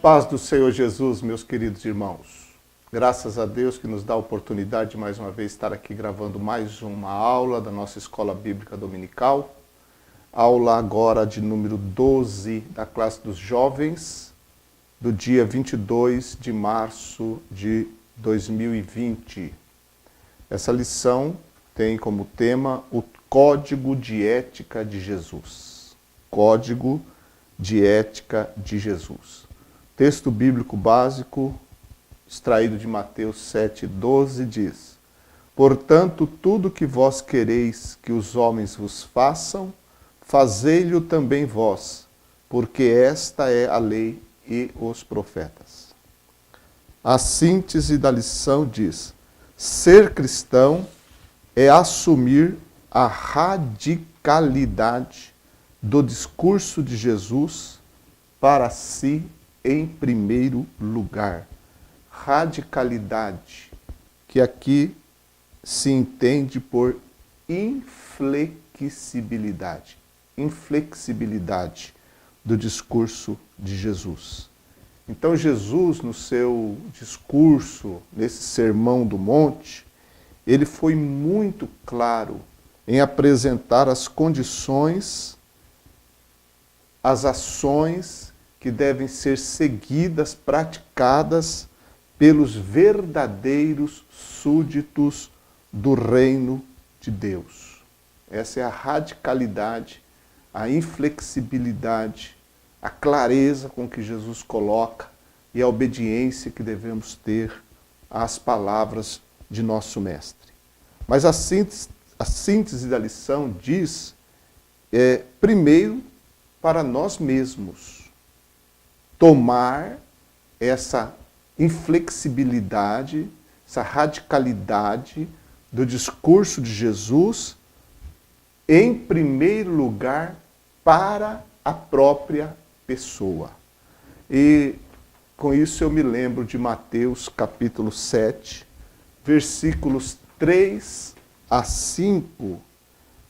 Paz do Senhor Jesus, meus queridos irmãos. Graças a Deus que nos dá a oportunidade de mais uma vez estar aqui gravando mais uma aula da nossa Escola Bíblica Dominical. Aula agora de número 12 da classe dos jovens, do dia 22 de março de 2020. Essa lição tem como tema o Código de Ética de Jesus. Código de Ética de Jesus. Texto bíblico básico, extraído de Mateus 7,12, diz: Portanto, tudo que vós quereis que os homens vos façam, fazei-lhe também vós, porque esta é a lei e os profetas. A síntese da lição diz: ser cristão é assumir a radicalidade do discurso de Jesus para si em primeiro lugar. Radicalidade, que aqui se entende por inflexibilidade. Inflexibilidade do discurso de Jesus. Então Jesus, no seu discurso, nesse Sermão do Monte, ele foi muito claro em apresentar as condições, as ações que devem ser seguidas, praticadas pelos verdadeiros súditos do reino de Deus. Essa é a radicalidade, a inflexibilidade, a clareza com que Jesus coloca e a obediência que devemos ter às palavras de nosso Mestre. Mas a síntese da lição diz, primeiro, para nós mesmos, tomar essa inflexibilidade, essa radicalidade do discurso de Jesus, em primeiro lugar, para a própria pessoa. E com isso eu me lembro de Mateus capítulo 7, versículos 3 a 5,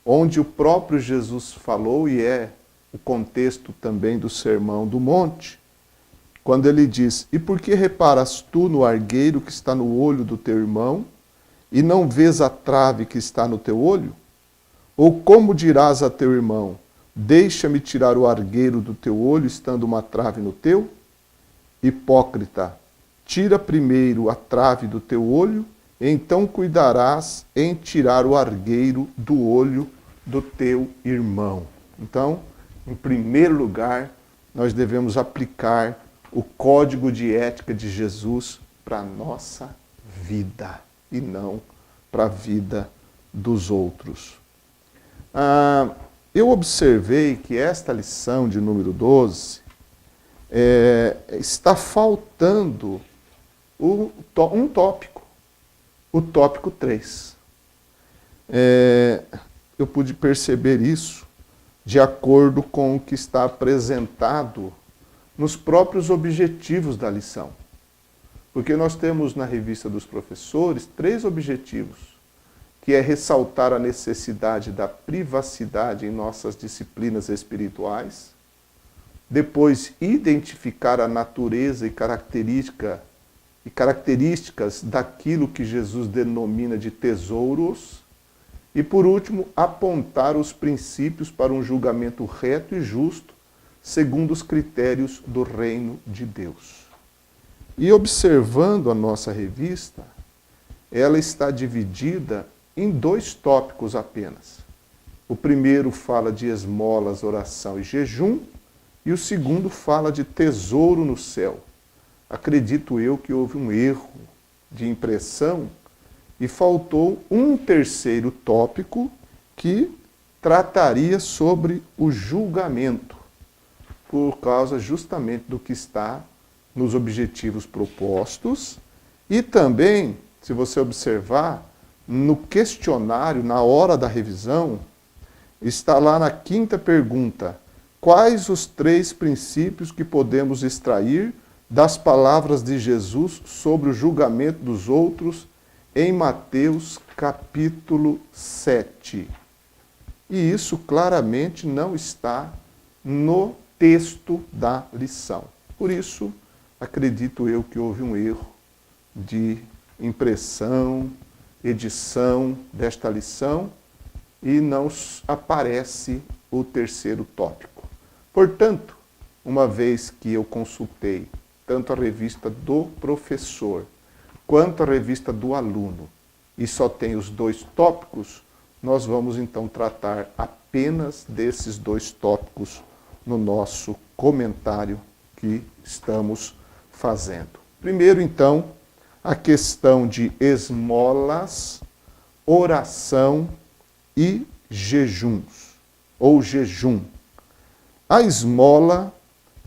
onde o próprio Jesus falou, e é o contexto também do Sermão do Monte, quando ele diz: E por que reparas tu no argueiro que está no olho do teu irmão, e não vês a trave que está no teu olho? Ou como dirás a teu irmão: Deixa-me tirar o argueiro do teu olho, estando uma trave no teu? Hipócrita, tira primeiro a trave do teu olho, e então cuidarás em tirar o argueiro do olho do teu irmão. Então, em primeiro lugar, nós devemos aplicar o código de ética de Jesus para a nossa vida e não para a vida dos outros. Eu observei que esta lição de número 12 está faltando um tópico, o tópico 3. Eu pude perceber isso de acordo com o que está apresentado nos próprios objetivos da lição. Porque nós temos na revista dos professores 3 objetivos, que é ressaltar a necessidade da privacidade em nossas disciplinas espirituais, depois identificar a natureza e características daquilo que Jesus denomina de tesouros, e por último, apontar os princípios para um julgamento reto e justo, segundo os critérios do reino de Deus. E observando a nossa revista, ela está dividida em 2 tópicos apenas. O primeiro fala de esmolas, oração e jejum, e o segundo fala de tesouro no céu. Acredito eu que houve um erro de impressão e faltou um terceiro tópico que trataria sobre o julgamento, por causa justamente do que está nos objetivos propostos, e também, se você observar, no questionário, na hora da revisão, está lá na 5ª pergunta: quais os 3 princípios que podemos extrair das palavras de Jesus sobre o julgamento dos outros em Mateus capítulo 7? E isso claramente não está no texto da lição. Por isso, acredito eu que houve um erro de impressão, edição desta lição e não aparece o terceiro tópico. Portanto, uma vez que eu consultei tanto a revista do professor quanto a revista do aluno e só tem os 2 tópicos, nós vamos então tratar apenas desses 2 tópicos no nosso comentário que estamos fazendo. Primeiro, então, a questão de esmolas, oração e jejuns, ou jejum. A esmola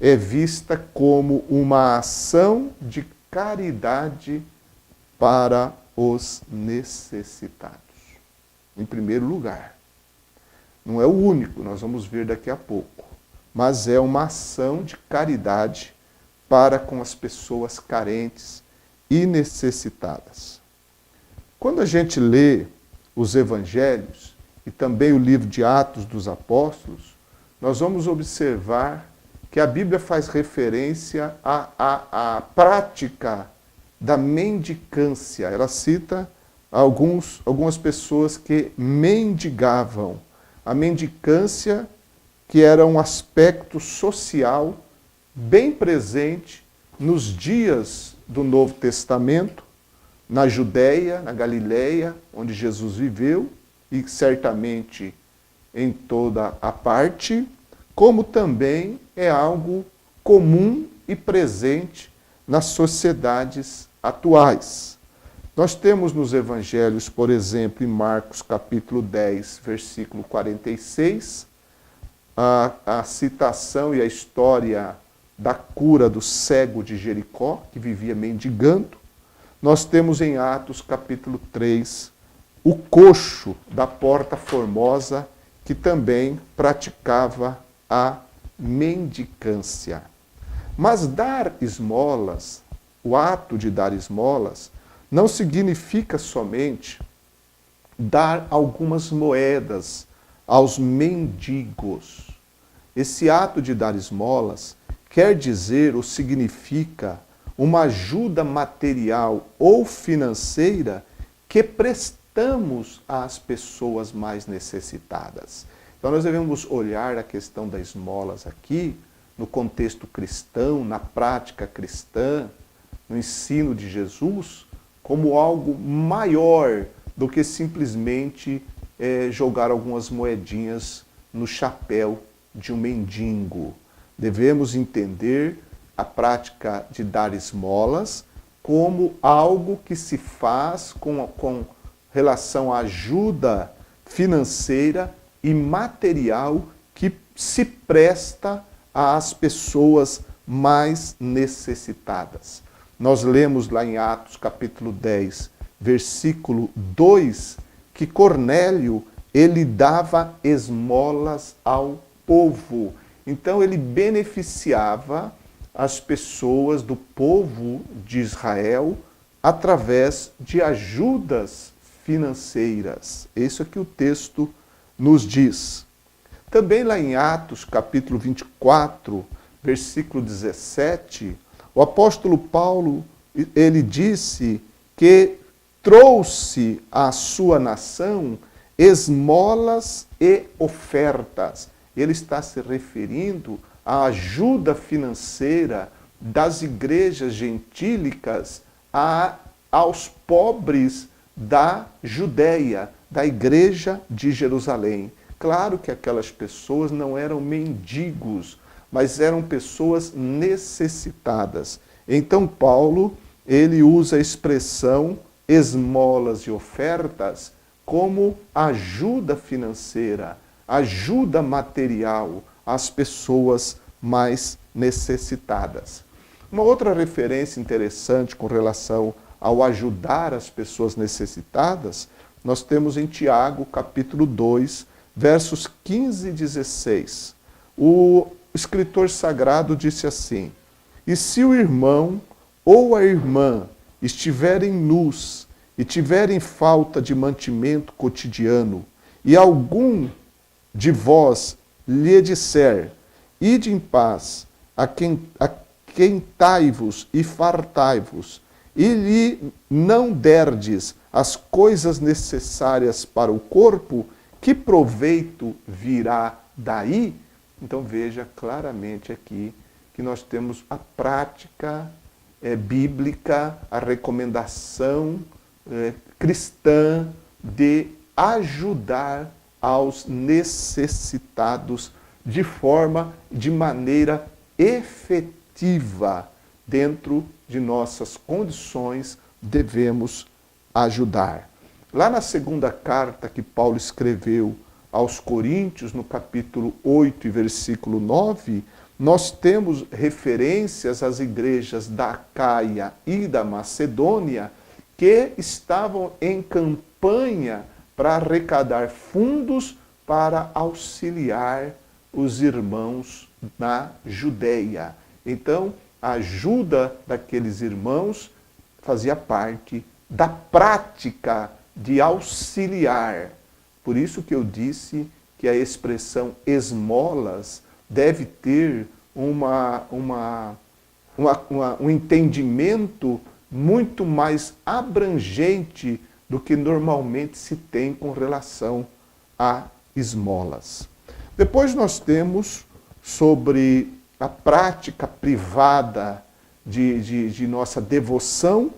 é vista como uma ação de caridade para os necessitados. Em primeiro lugar. Não é o único, nós vamos ver daqui a pouco. Mas é uma ação de caridade para com as pessoas carentes e necessitadas. Quando a gente lê os evangelhos e também o livro de Atos dos Apóstolos, nós vamos observar que a Bíblia faz referência à prática da mendicância. Ela cita algumas pessoas que mendigavam. A mendicância, que era um aspecto social bem presente nos dias do Novo Testamento, na Judéia, na Galileia, onde Jesus viveu, e certamente em toda a parte, como também é algo comum e presente nas sociedades atuais. Nós temos nos evangelhos, por exemplo, em Marcos capítulo 10, versículo 46, a citação e a história da cura do cego de Jericó, que vivia mendigando. Nós temos em Atos capítulo 3, o coxo da Porta Formosa, que também praticava a mendicância. Mas dar esmolas, o ato de dar esmolas, não significa somente dar algumas moedas aos mendigos. Esse ato de dar esmolas quer dizer ou significa uma ajuda material ou financeira que prestamos às pessoas mais necessitadas. Então nós devemos olhar a questão das esmolas aqui, no contexto cristão, na prática cristã, no ensino de Jesus, como algo maior do que simplesmente jogar algumas moedinhas no chapéu de um mendigo. Devemos entender a prática de dar esmolas como algo que se faz com relação à ajuda financeira e material que se presta às pessoas mais necessitadas. Nós lemos lá em Atos capítulo 10, versículo 2, que Cornélio, ele dava esmolas ao povo. Então ele beneficiava as pessoas do povo de Israel através de ajudas financeiras. Isso é que o texto nos diz. Também lá em Atos, capítulo 24, versículo 17, o apóstolo Paulo, ele disse que trouxe à sua nação esmolas e ofertas. Ele está se referindo à ajuda financeira das igrejas gentílicas aos pobres da Judéia, da igreja de Jerusalém. Claro que aquelas pessoas não eram mendigos, mas eram pessoas necessitadas. Então Paulo, ele usa a expressão esmolas e ofertas como ajuda financeira, ajuda material às pessoas mais necessitadas. Uma outra referência interessante com relação ao ajudar as pessoas necessitadas, nós temos em Tiago, capítulo 2, versos 15 e 16. O escritor sagrado disse assim: "E se o irmão ou a irmã estiverem nus e tiverem falta de mantimento cotidiano, e algum de vós lhe disser, ide em paz, aquentai-vos e fartai-vos, e lhe não derdes as coisas necessárias para o corpo, que proveito virá daí? Então veja claramente aqui que nós temos a prática bíblica, a recomendação cristã de ajudar aos necessitados de maneira efetiva. Dentro de nossas condições, devemos ajudar. Lá na segunda carta que Paulo escreveu aos Coríntios, no capítulo 8 e versículo 9, nós temos referências às igrejas da Acaia e da Macedônia que estavam em campanha para arrecadar fundos para auxiliar os irmãos na Judéia. Então, a ajuda daqueles irmãos fazia parte da prática de auxiliar. Por isso que eu disse que a expressão esmolas deve ter um entendimento muito mais abrangente do que normalmente se tem com relação a esmolas. Depois nós temos sobre a prática privada de nossa devoção,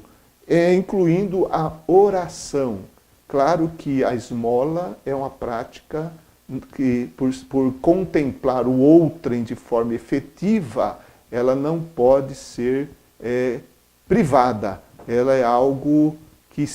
incluindo a oração. Claro que a esmola é uma prática que, por contemplar o outrem de forma efetiva, ela não pode ser privada. Ela é algo que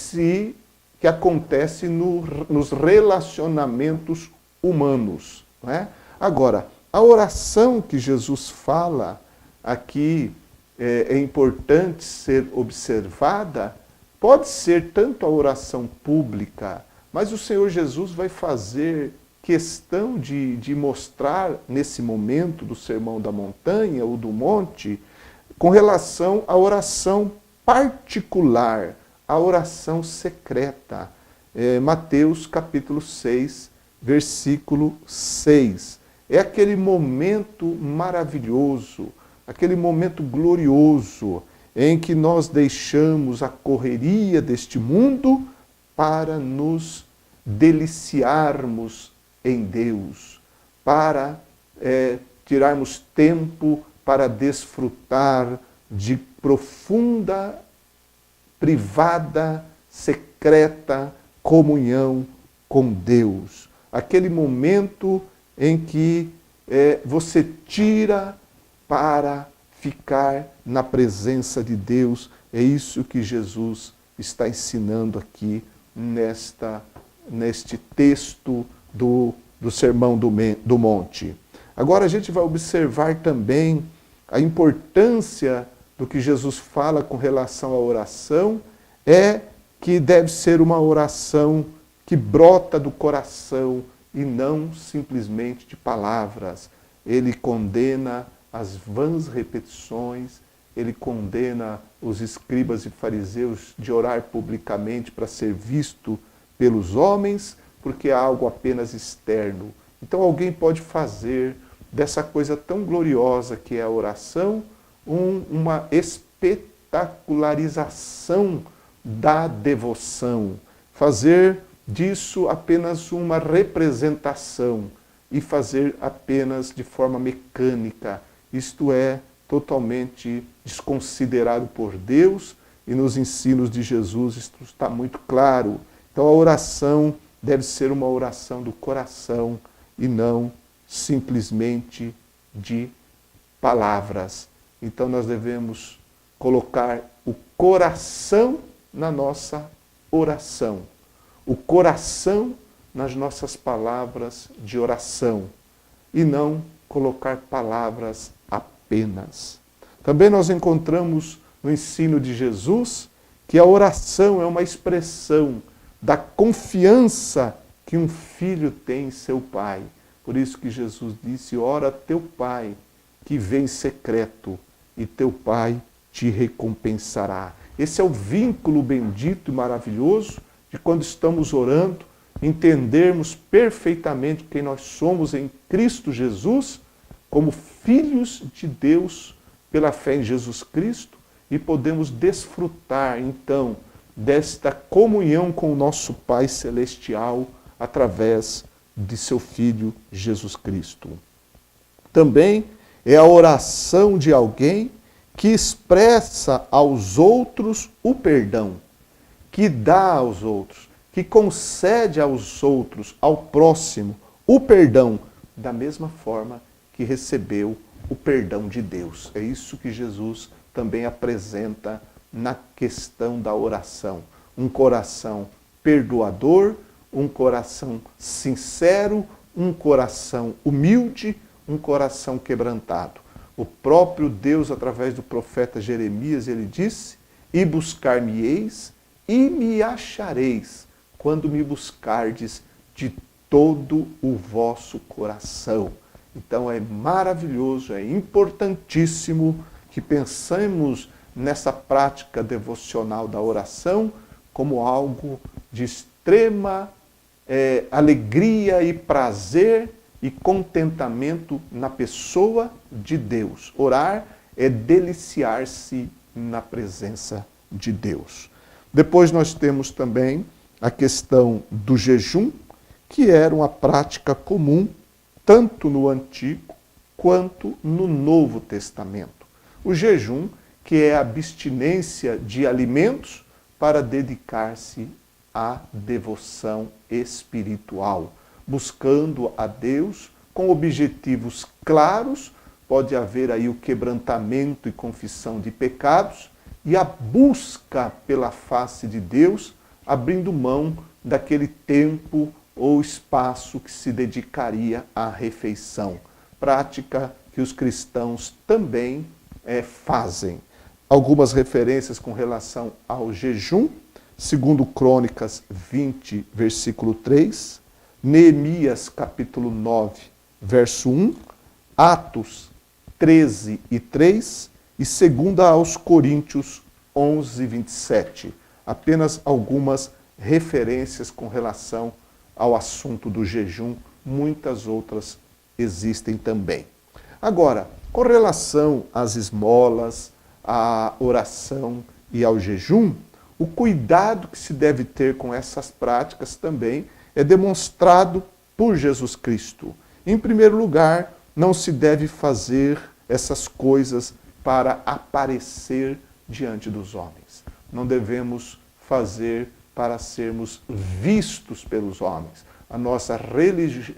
acontece nos relacionamentos humanos. Não é? Agora, a oração que Jesus fala aqui é importante ser observada. Pode ser tanto a oração pública, mas o Senhor Jesus vai fazer questão de mostrar nesse momento do Sermão da Montanha ou do Monte, com relação à oração particular, a oração secreta. Mateus capítulo 6, versículo 6. É aquele momento maravilhoso, aquele momento glorioso, em que nós deixamos a correria deste mundo para nos deliciarmos em Deus, para tirarmos tempo para desfrutar de profunda, privada, secreta comunhão com Deus. Aquele momento em que você tira para ficar na presença de Deus. É isso que Jesus está ensinando aqui neste texto do Sermão do Monte. Agora a gente vai observar também a importância do que Jesus fala com relação à oração, que deve ser uma oração que brota do coração e não simplesmente de palavras. Ele condena as vãs repetições, ele condena os escribas e fariseus de orar publicamente para ser visto pelos homens, porque é algo apenas externo. Então alguém pode fazer dessa coisa tão gloriosa que é a oração uma espetacularização da devoção, fazer disso apenas uma representação e fazer apenas de forma mecânica. Isto é totalmente desconsiderado por Deus, e nos ensinos de Jesus isto está muito claro. Então a oração deve ser uma oração do coração e não simplesmente de palavras. Então nós devemos colocar o coração na nossa oração, o coração nas nossas palavras de oração, e não colocar palavras apenas. Também nós encontramos no ensino de Jesus que a oração é uma expressão da confiança que um filho tem em seu pai. Por isso que Jesus disse: ora teu pai que vem em secreto, e teu pai te recompensará. Esse é o vínculo bendito e maravilhoso de quando estamos orando, entendermos perfeitamente quem nós somos em Cristo Jesus, como filhos de Deus pela fé em Jesus Cristo e podemos desfrutar, então, desta comunhão com o nosso Pai Celestial através de seu Filho Jesus Cristo. Também é a oração de alguém que expressa aos outros o perdão, que dá aos outros, que concede aos outros, ao próximo, o perdão, da mesma forma que recebeu o perdão de Deus. É isso que Jesus também apresenta na questão da oração. Um coração perdoador, um coração sincero, um coração humilde, um coração quebrantado. O próprio Deus, através do profeta Jeremias, ele disse: e buscar-me-eis e me achareis, quando me buscardes de todo o vosso coração. Então é maravilhoso, é importantíssimo que pensemos nessa prática devocional da oração como algo de extrema alegria e prazer e contentamento na pessoa de Deus. Orar é deliciar-se na presença de Deus. Depois nós temos também a questão do jejum, que era uma prática comum tanto no Antigo quanto no Novo Testamento. O jejum, que é a abstinência de alimentos para dedicar-se à devoção espiritual, buscando a Deus com objetivos claros. Pode haver aí o quebrantamento e confissão de pecados e a busca pela face de Deus, abrindo mão daquele tempo ou espaço que se dedicaria à refeição. Prática que os cristãos também fazem. Algumas referências com relação ao jejum, segundo Crônicas 20, versículo 3, Neemias capítulo 9, verso 1, Atos 13 e 3 e 2 aos Coríntios 11, 27. Apenas algumas referências com relação ao assunto do jejum, muitas outras existem também. Agora, com relação às esmolas, à oração e ao jejum, o cuidado que se deve ter com essas práticas também é demonstrado por Jesus Cristo. Em primeiro lugar, não se deve fazer essas coisas para aparecer diante dos homens. Não devemos fazer para sermos vistos pelos homens. A nossa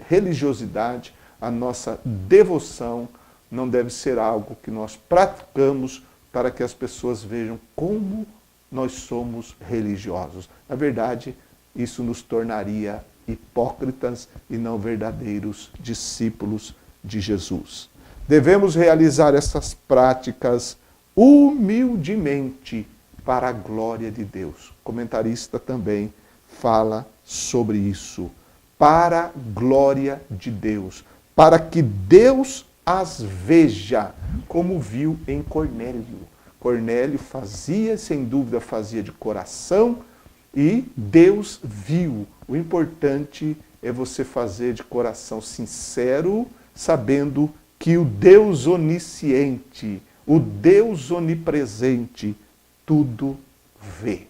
religiosidade, a nossa devoção não deve ser algo que nós praticamos para que as pessoas vejam como nós somos religiosos. Na verdade, isso nos tornaria hipócritas e não verdadeiros discípulos de Jesus. Devemos realizar essas práticas humildemente para a glória de Deus. O comentarista também fala sobre isso. Para a glória de Deus. Para que Deus as veja, como viu em Cornélio. Cornélio fazia, sem dúvida, fazia de coração e Deus viu. O importante é você fazer de coração sincero, sabendo que o Deus onisciente, o Deus onipresente, tudo vê.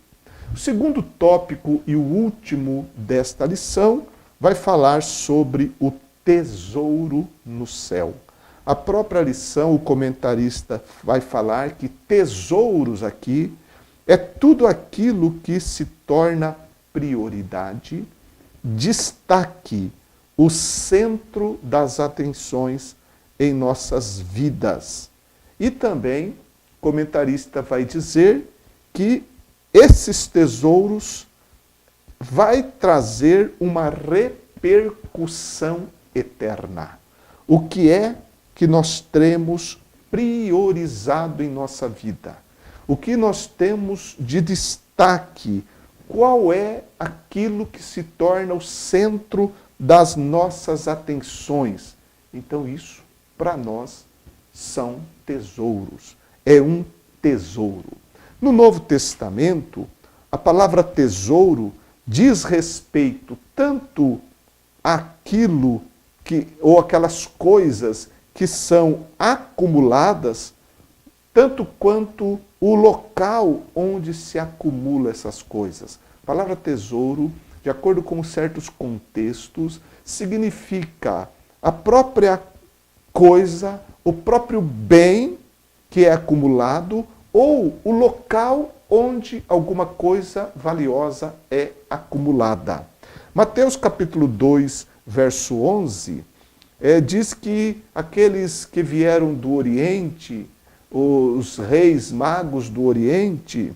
O segundo tópico e o último desta lição vai falar sobre o tesouro no céu. A própria lição, o comentarista vai falar que tesouros aqui é tudo aquilo que se torna prioridade, destaque, o centro das atenções em nossas vidas. E também, o comentarista vai dizer que esses tesouros vai trazer uma repercussão eterna. O que é que nós temos priorizado em nossa vida? O que nós temos de destaque? Qual é aquilo que se torna o centro das nossas atenções? Então isso, para nós, são tesouros. É um tesouro. No Novo Testamento, a palavra tesouro diz respeito tanto àquilo ou aquelas coisas que são acumuladas tanto quanto o local onde se acumula essas coisas. A palavra tesouro, de acordo com certos contextos, significa a própria coisa, o próprio bem que é acumulado ou o local onde alguma coisa valiosa é acumulada. Mateus capítulo 2, verso 11, diz que aqueles que vieram do Oriente, os reis magos do Oriente,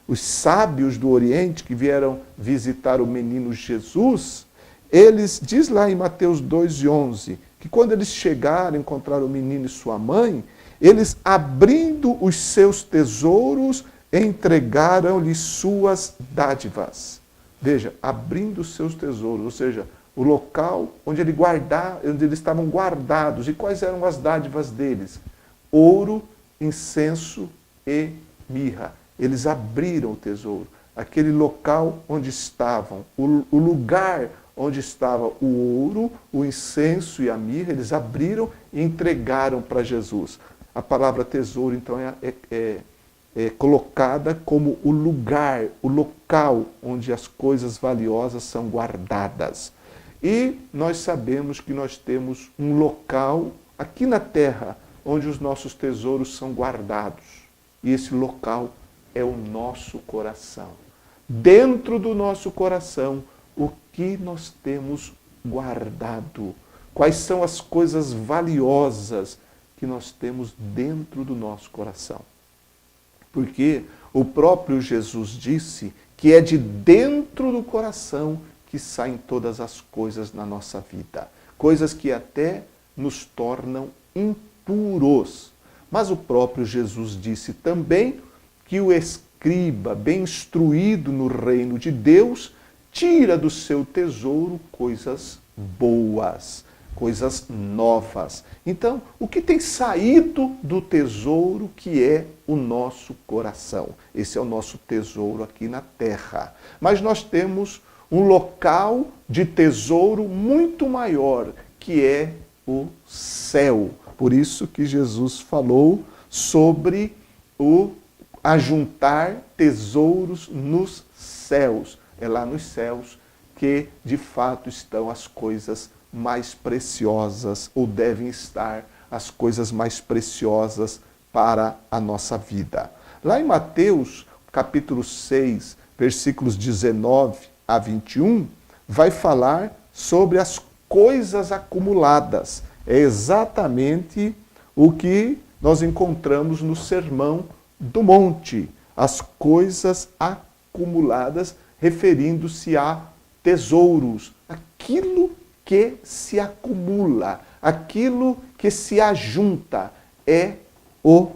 os sábios do Oriente que vieram visitar o menino Jesus, eles, diz lá em Mateus 2:11, que quando eles chegaram, encontraram o menino e sua mãe, eles, abrindo os seus tesouros, entregaram-lhe suas dádivas. Veja, abrindo os seus tesouros, ou seja, o local onde eles estavam guardados. E quais eram as dádivas deles? Ouro, incenso e mirra. Eles abriram o tesouro. Aquele local onde estavam, o lugar onde estava o ouro, o incenso e a mirra, eles abriram e entregaram para Jesus. A palavra tesouro, então, é colocada como o lugar, o local onde as coisas valiosas são guardadas. E nós sabemos que nós temos um local aqui na terra onde os nossos tesouros são guardados. E esse local é o nosso coração. Dentro do nosso coração, o que nós temos guardado? Quais são as coisas valiosas que nós temos dentro do nosso coração? Porque o próprio Jesus disse que é de dentro do coração que saem todas as coisas na nossa vida. Coisas que até nos tornam impuros. Mas o próprio Jesus disse também que o escriba, bem instruído no reino de Deus, tira do seu tesouro coisas boas, coisas novas. Então, o que tem saído do tesouro que é o nosso coração? Esse é o nosso tesouro aqui na terra. Mas nós temos um local de tesouro muito maior, que é o céu. Por isso que Jesus falou sobre o ajuntar tesouros nos céus. É lá nos céus que, de fato, estão as coisas mais preciosas, ou devem estar as coisas mais preciosas para a nossa vida. Lá em Mateus, capítulo 6, versículos 19 a 21, vai falar sobre as coisas acumuladas. É exatamente o que nós encontramos no Sermão do Monte. As coisas acumuladas, referindo-se a tesouros, aquilo que se acumula, aquilo que se ajunta, é o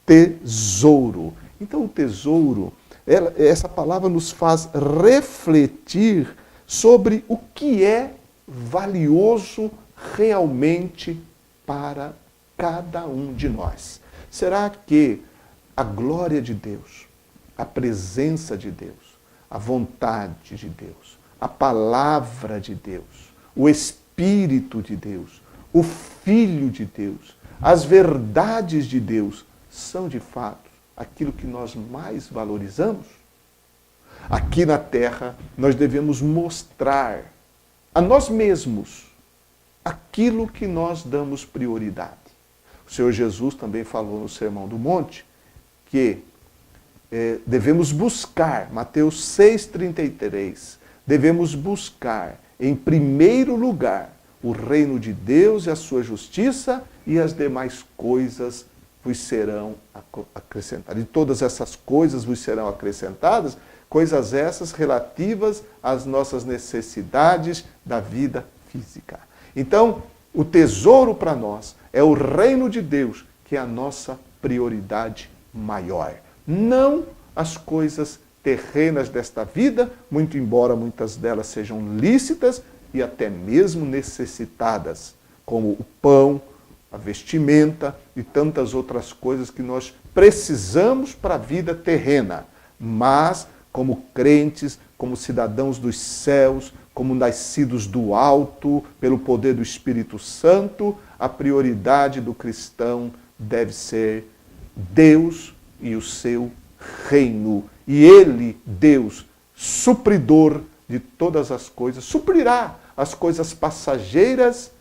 tesouro. Então, o tesouro, essa palavra nos faz refletir sobre o que é valioso realmente para cada um de nós. Será que a glória de Deus, a presença de Deus, a vontade de Deus, a palavra de Deus, o Espírito de Deus, o Filho de Deus, as verdades de Deus são de fato aquilo que nós mais valorizamos? Aqui na terra, nós devemos mostrar a nós mesmos aquilo que nós damos prioridade. O Senhor Jesus também falou no Sermão do Monte que devemos buscar, Mateus 6,33, devemos buscar em primeiro lugar o reino de Deus e a sua justiça, e as demais coisas vos serão acrescentadas. E todas essas coisas vos serão acrescentadas, coisas essas relativas às nossas necessidades da vida física. Então, o tesouro para nós é o reino de Deus, que é a nossa prioridade maior. Não as coisas terrenas desta vida, muito embora muitas delas sejam lícitas e até mesmo necessitadas, como o pão, a vestimenta e tantas outras coisas que nós precisamos para a vida terrena. Mas, como crentes, como cidadãos dos céus, como nascidos do alto, pelo poder do Espírito Santo, a prioridade do cristão deve ser Deus e o seu reino. E Ele, Deus, supridor de todas as coisas, suprirá as coisas passageiras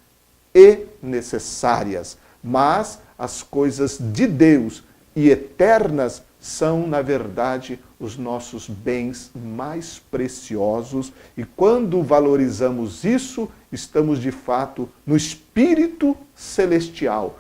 e necessárias. Mas as coisas de Deus e eternas são, na verdade, os nossos bens mais preciosos. E quando valorizamos isso, estamos de fato no espírito celestial,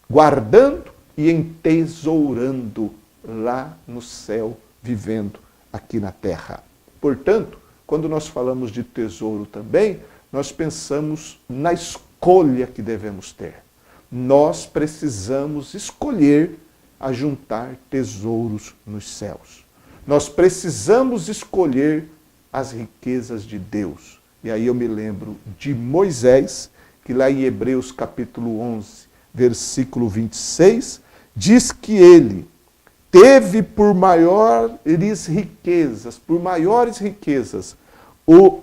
guardando e entesourando lá no céu, vivendo aqui na terra. Portanto, quando nós falamos de tesouro também, nós pensamos na escolha que devemos ter. Nós precisamos escolher ajuntar tesouros nos céus. Nós precisamos escolher as riquezas de Deus. E aí eu me lembro de Moisés, que lá em Hebreus capítulo 11, versículo 26, diz que ele teve por maiores riquezas, o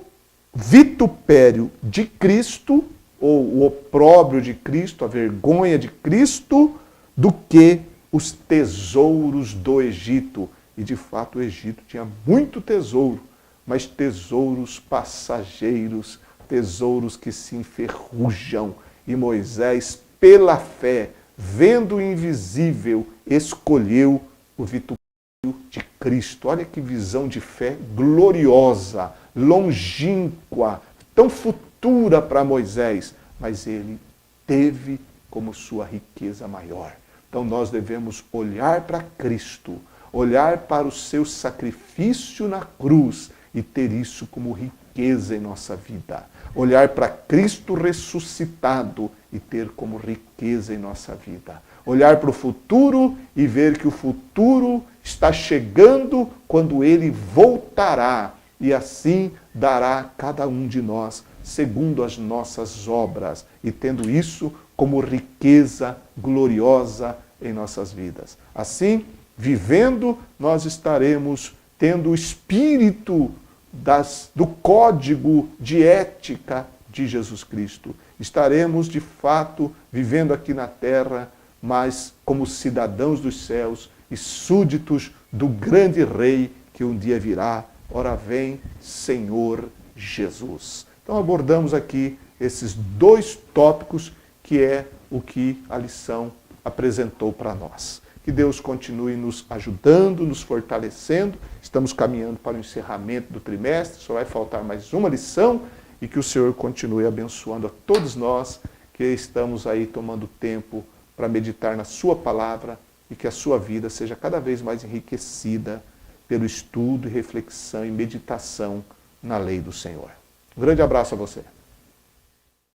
vitupério de Cristo, ou o opróbrio de Cristo, a vergonha de Cristo, do que os tesouros do Egito. E de fato o Egito tinha muito tesouro, mas tesouros passageiros, tesouros que se enferrujam. E Moisés, pela fé, vendo o invisível, escolheu o vitupério de Cristo. Olha que visão de fé gloriosa, longínqua, tão futura para Moisés, mas ele teve como sua riqueza maior. Então nós devemos olhar para Cristo, olhar para o seu sacrifício na cruz e ter isso como riqueza em nossa vida. Olhar para Cristo ressuscitado e ter como riqueza em nossa vida. Olhar para o futuro e ver que o futuro está chegando quando Ele voltará e assim dará a cada um de nós segundo as nossas obras e tendo isso como riqueza gloriosa em nossas vidas. Assim, vivendo, nós estaremos tendo o espírito do código de ética de Jesus Cristo. Estaremos, de fato, vivendo aqui na terra, mas como cidadãos dos céus e súditos do grande Rei que um dia virá. Ora vem, Senhor Jesus. Então abordamos aqui esses dois tópicos que é o que a lição apresentou para nós. Que Deus continue nos ajudando, nos fortalecendo. Estamos caminhando para o encerramento do trimestre, só vai faltar mais uma lição e que o Senhor continue abençoando a todos nós que estamos aí tomando tempo para meditar na sua palavra e que a sua vida seja cada vez mais enriquecida pelo estudo e reflexão e meditação na lei do Senhor. Um grande abraço a você.